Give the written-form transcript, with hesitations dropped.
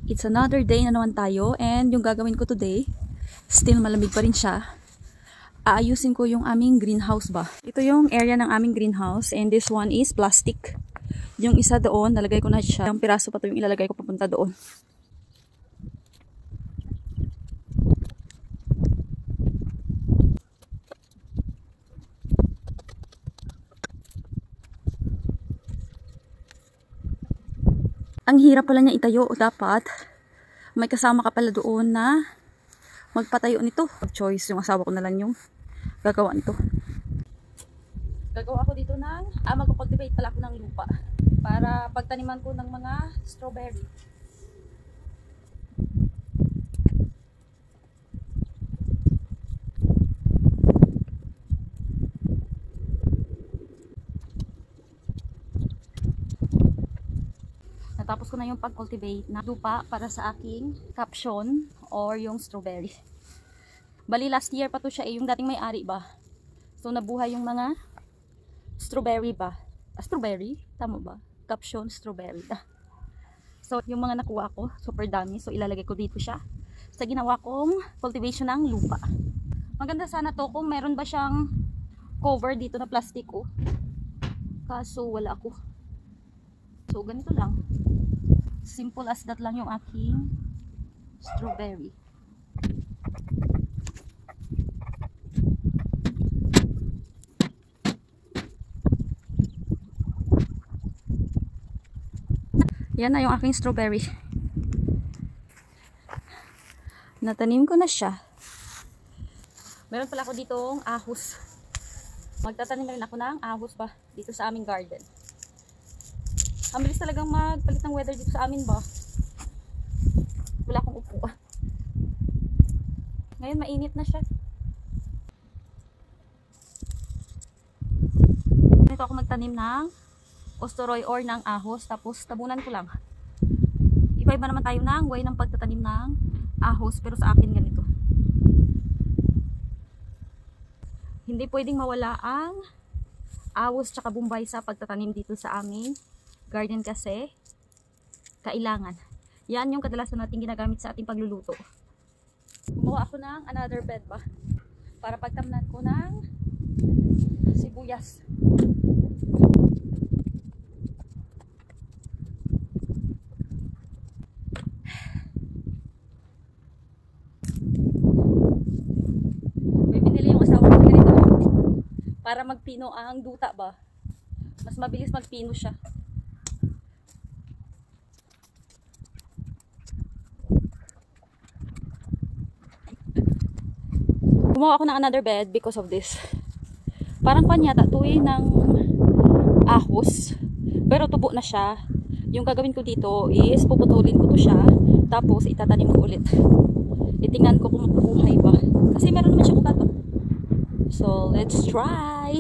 It's another day na naman tayo, and yung gagawin ko today, still malamig pa rin siya. Aayusin ko yung aming greenhouse ba. Ito yung area ng aming greenhouse, and this one is plastic. Yung isa doon, nalagay ko na siya. Yung piraso pa to yung ilalagay ko papunta doon. Ang hirap pala niya itayo. Dapat may kasama ka pala doon na magpatayo nito. Choice, yung asawa ko na lang yung gagawa nito. Gagawa ako dito ng mag-cultivate pala ako ng lupa para pagtaniman ko ng mga strawberry. Natapos ko na yung pag-cultivate na lupa para sa aking caption or yung strawberry. Bali last year pa to siya yung dating may-ari ba. So nabuhay yung mga strawberry ba. Strawberry? Tama ba? Caption strawberry. So yung mga nakuha ko, super dami. So ilalagay ko dito siya sa ginawa kong cultivation ng lupa. Maganda sana to kung meron ba siyang cover dito na plastiko. Kaso wala ako. So ganito lang. Simple as that lang yung aking strawberry. Yan na yung aking strawberry. Natanim ko na siya. Meron pala ako ditong ahos. Magtatanim na rin ako ng ahos ba dito sa aming garden. Ang bilis talagang magpalit ng weather dito sa amin ba. Wala akong upuan. Ngayon mainit na siya. Ito ako magtanim ng ostoroy or ng ahos. Tapos tabunan ko lang. Iba-iba naman tayo ng way ng pagtatanim ng ahos. Pero sa akin ganito. Hindi pwedeng mawala ang ahos tsaka bumbay sa pagtatanim dito sa aming garden kasi kailangan. Yan yung kadalasan natin ginagamit sa ating pagluluto. Gumawa ako ng another bed ba para pagtamnan ko ng sibuyas. May binili yung asawa ko ganito para magpino ang duta ba. Mas mabilis magpino siya. Gumawa ako ng another bed because of this. Parang panyata tuwi ng ahos. Pero tubo na siya. Yung gagawin ko dito is puputulin ko to siya. Tapos itatanim ko ulit. Itingnan ko kung mabuhay ba. Kasi meron naman siya ugat. So let's try.